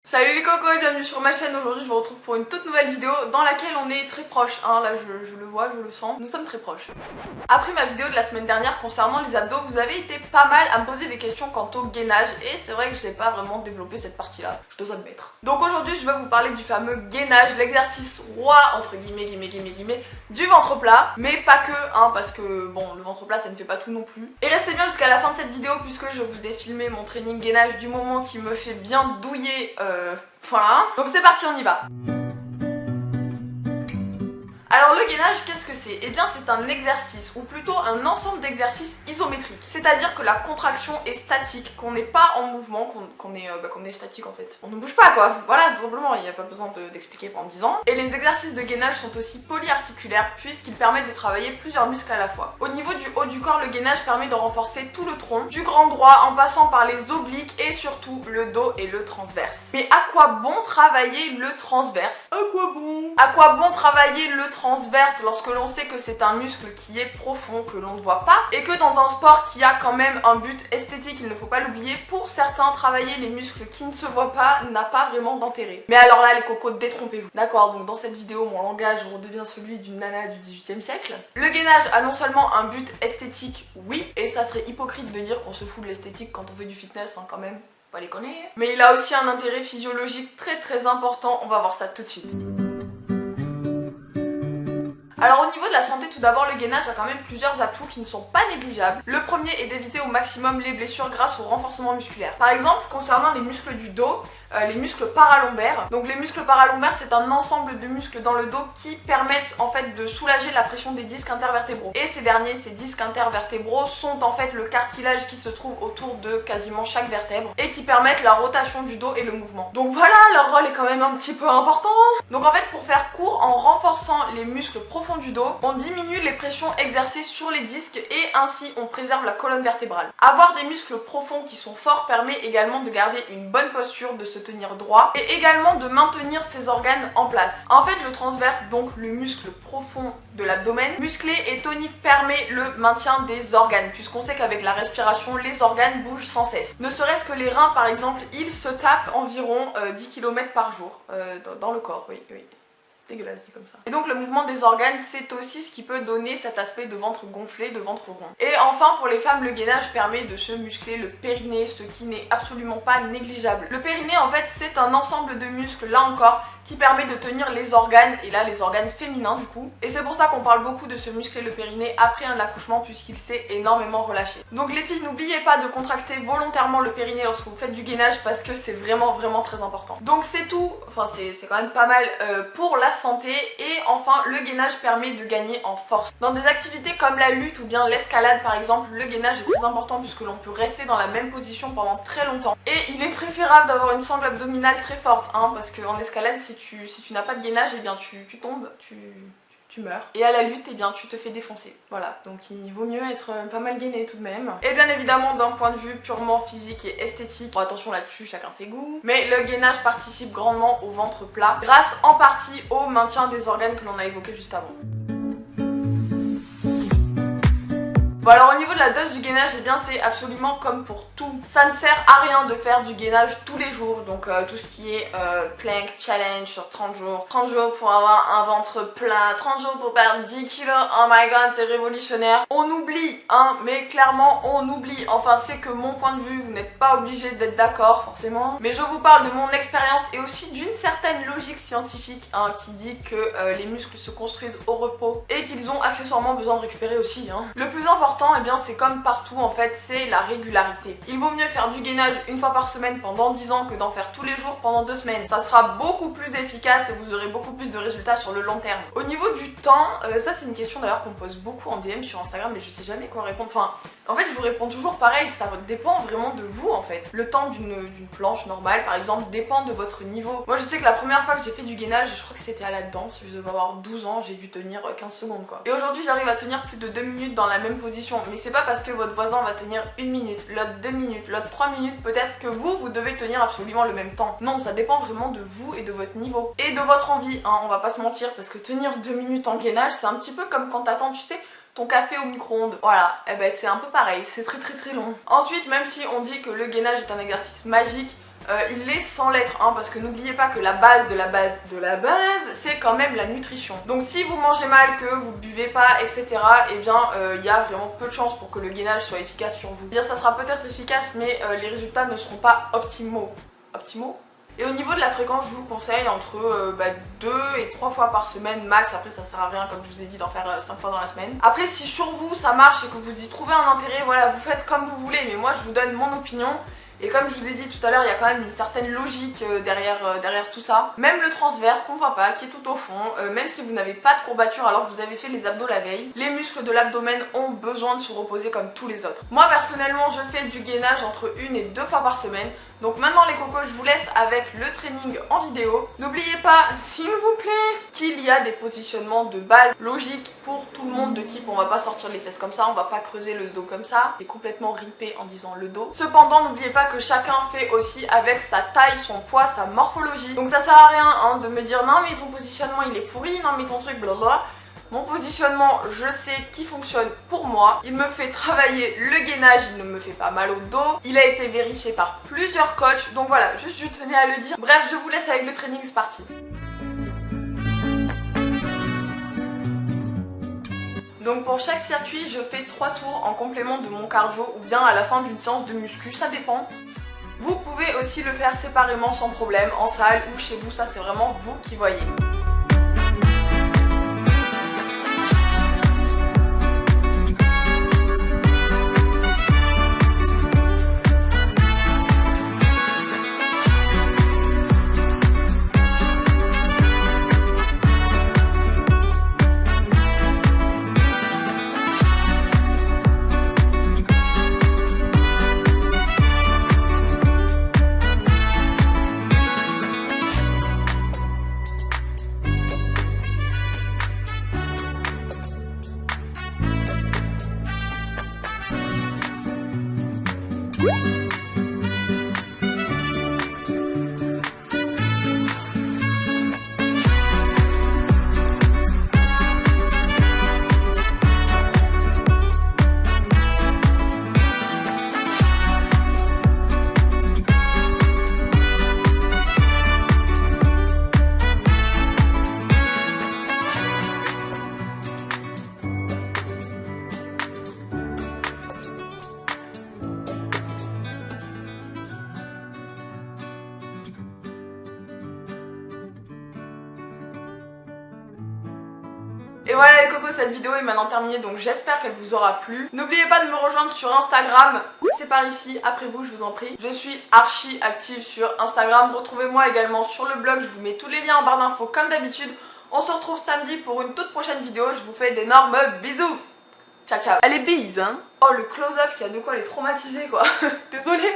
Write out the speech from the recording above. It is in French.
Salut les cocos et bienvenue sur ma chaîne. Aujourd'hui je vous retrouve pour une toute nouvelle vidéo dans laquelle on est très proche, hein. Là je le vois, je le sens, nous sommes très proches. Après ma vidéo de la semaine dernière concernant les abdos, vous avez été pas mal à me poser des questions quant au gainage et c'est vrai que je n'ai pas vraiment développé cette partie là, je dois admettre. Donc aujourd'hui je vais vous parler du fameux gainage, l'exercice roi entre guillemets du ventre plat, mais pas que, hein, parce que bon, le ventre plat ça ne fait pas tout non plus. Et restez bien jusqu'à la fin de cette vidéo puisque je vous ai filmé mon training gainage du moment qui me fait bien douiller. Voilà, donc c'est parti, on y va. Alors le gainage, qu'est-ce que c'est? Eh bien c'est un exercice, ou plutôt un ensemble d'exercices isométriques. C'est-à-dire que la contraction est statique, qu'on n'est pas en mouvement, qu'on est statique en fait. On ne bouge pas quoi, voilà tout simplement, il n'y a pas besoin d'expliquer pendant 10 ans. Et les exercices de gainage sont aussi polyarticulaires puisqu'ils permettent de travailler plusieurs muscles à la fois. Au niveau du haut du corps, le gainage permet de renforcer tout le tronc, du grand droit en passant par les obliques et surtout le dos et le transverse. Mais à quoi bon travailler le transverse? À quoi bon travailler le transverse lorsque l'on sait que c'est un muscle qui est profond, que l'on ne voit pas, et que dans un sport qui a quand même un but esthétique, il ne faut pas l'oublier, pour certains, travailler les muscles qui ne se voient pas n'a pas vraiment d'intérêt. Mais alors là les cocos, détrompez-vous. D'accord, donc dans cette vidéo, mon langage redevient celui d'une nana du 18e siècle. Le gainage a non seulement un but esthétique, oui, et ça serait hypocrite de dire qu'on se fout de l'esthétique quand on fait du fitness, hein, quand même, faut pas les connaître. Mais il a aussi un intérêt physiologique très important, on va voir ça tout de suite. Alors au niveau de la santé, tout d'abord, le gainage a quand même plusieurs atouts qui ne sont pas négligeables. Le premier est d'éviter au maximum les blessures grâce au renforcement musculaire. Par exemple, concernant les muscles du dos, les muscles paralombaires. Donc les muscles paralombaires, c'est un ensemble de muscles dans le dos qui permettent en fait de soulager la pression des disques intervertébraux. Et ces disques intervertébraux sont en fait le cartilage qui se trouve autour de quasiment chaque vertèbre et qui permettent la rotation du dos et le mouvement. Donc voilà, leur rôle est quand même un petit peu important. Donc en fait, pour faire court, en renforçant les muscles profonds du dos, on diminue les pressions exercées sur les disques et ainsi on préserve la colonne vertébrale. Avoir des muscles profonds qui sont forts permet également de garder une bonne posture, de se tenir droit et également de maintenir ses organes en place. En fait, le transverse, donc le muscle profond de l'abdomen, musclé et tonique, permet le maintien des organes puisqu'on sait qu'avec la respiration, les organes bougent sans cesse. Ne serait-ce que les reins par exemple, ils se tapent environ 10 km par jour dans le corps, oui. Dégueulasse dit comme ça. Et donc le mouvement des organes, c'est aussi ce qui peut donner cet aspect de ventre gonflé, de ventre rond. Et enfin, pour les femmes, le gainage permet de se muscler le périnée, ce qui n'est absolument pas négligeable. Le périnée, en fait, c'est un ensemble de muscles, là encore, qui permet de tenir les organes, et là les organes féminins du coup. Et c'est pour ça qu'on parle beaucoup de se muscler le périnée après un accouchement puisqu'il s'est énormément relâché. Donc les filles, n'oubliez pas de contracter volontairement le périnée lorsque vous faites du gainage parce que c'est vraiment très important. Donc c'est tout, enfin c'est quand même pas mal pour la santé. Et enfin, le gainage permet de gagner en force. Dans des activités comme la lutte ou bien l'escalade par exemple, le gainage est très important puisque l'on peut rester dans la même position pendant très longtemps. Et il est préférable d'avoir une sangle abdominale très forte, hein, parce qu'en escalade, si tu n'as pas de gainage, eh bien tu tombes, tu meurs. Et à la lutte, eh bien tu te fais défoncer. Voilà, donc il vaut mieux être pas mal gainé tout de même. Et bien évidemment, d'un point de vue purement physique et esthétique, bon, attention là-dessus, chacun ses goûts, mais le gainage participe grandement au ventre plat, grâce en partie au maintien des organes que l'on a évoqué juste avant. Bon alors au niveau de la dose du gainage, eh bien c'est absolument comme pour tout. Ça ne sert à rien de faire du gainage tous les jours, donc tout ce qui est plank challenge sur 30 jours. 30 jours pour avoir un ventre plein, 30 jours pour perdre 10 kilos, oh my god c'est révolutionnaire. On oublie, hein, mais clairement on oublie, enfin c'est que mon point de vue, vous n'êtes pas obligé d'être d'accord forcément. Mais je vous parle de mon expérience et aussi d'une certaine logique scientifique, hein, qui dit que les muscles se construisent au repos et qu'ils ont accessoirement besoin de récupérer aussi, hein. Le plus important, eh bien c'est comme partout en fait, c'est la régularité. Il vaut mieux faire du gainage une fois par semaine pendant 10 ans que d'en faire tous les jours pendant 2 semaines. Ça sera beaucoup plus efficace et vous aurez beaucoup plus de résultats sur le long terme. Au niveau du temps, ça c'est une question d'ailleurs qu'on me pose beaucoup en DM sur Instagram mais je sais jamais quoi répondre. Enfin, en fait je vous réponds toujours pareil, ça dépend vraiment de vous en fait. Le temps d'une planche normale par exemple dépend de votre niveau. Moi je sais que la première fois que j'ai fait du gainage, je crois que c'était à la danse, je devais avoir 12 ans, j'ai dû tenir 15 secondes quoi. Et aujourd'hui j'arrive à tenir plus de 2 minutes dans la même position. Mais c'est pas parce que votre voisin va tenir 1 minute, l'autre 2 minutes, l'autre 3 minutes peut-être que vous devez tenir absolument le même temps. Non, ça dépend vraiment de vous et de votre niveau. Et de votre envie, hein, on va pas se mentir, parce que tenir 2 minutes en gainage, c'est un petit peu comme quand t'attends, tu sais, ton café au micro-ondes. Voilà, et ben c'est un peu pareil, c'est très long. Ensuite, même si on dit que le gainage est un exercice magique, il l'est sans l'être, hein, parce que n'oubliez pas que la base de la base de la base, c'est quand même la nutrition. Donc si vous mangez mal, que vous buvez pas, etc., et bien il y a vraiment peu de chances pour que le gainage soit efficace sur vous. Dire ça sera peut-être efficace, mais les résultats ne seront pas optimaux. Et au niveau de la fréquence, je vous conseille entre 2 et 3 fois par semaine max. Après ça sert à rien, comme je vous ai dit, d'en faire 5 fois dans la semaine. Après si sur vous ça marche et que vous y trouvez un intérêt, voilà, vous faites comme vous voulez. Mais moi je vous donne mon opinion. Et comme je vous ai dit tout à l'heure, il y a quand même une certaine logique derrière tout ça. Même le transverse qu'on voit pas, qui est tout au fond, même si vous n'avez pas de courbature alors que vous avez fait les abdos la veille, les muscles de l'abdomen ont besoin de se reposer comme tous les autres. Moi personnellement, je fais du gainage entre 1 et 2 fois par semaine. Donc maintenant les cocos, je vous laisse avec le training en vidéo. N'oubliez pas, s'il vous plaît, qu'il y a des positionnements de base logiques pour tout le monde, de type on va pas sortir les fesses comme ça, on va pas creuser le dos comme ça. C'est complètement ripé en disant le dos. Cependant, n'oubliez pas que chacun fait aussi avec sa taille, son poids, sa morphologie. Donc ça sert à rien hein, de me dire non mais ton positionnement il est pourri, non mais ton truc blablabla. Mon positionnement, je sais qui fonctionne pour moi. Il me fait travailler le gainage, il ne me fait pas mal au dos. Il a été vérifié par plusieurs coachs. Donc voilà, juste je tenais à le dire. Bref, je vous laisse avec le training, c'est parti. Donc pour chaque circuit, je fais 3 tours en complément de mon cardio ou bien à la fin d'une séance de muscu, ça dépend. Vous pouvez aussi le faire séparément sans problème, en salle ou chez vous, ça c'est vraiment vous qui voyez. Et voilà les cocos, cette vidéo est maintenant terminée, donc j'espère qu'elle vous aura plu. N'oubliez pas de me rejoindre sur Instagram, c'est par ici, après vous je vous en prie. Je suis archi active sur Instagram, retrouvez-moi également sur le blog, je vous mets tous les liens en barre d'infos comme d'habitude. On se retrouve samedi pour une toute prochaine vidéo, je vous fais d'énormes bisous. Ciao ciao. Allez, bise hein. Oh le close-up qui a de quoi les traumatiser quoi. Désolée.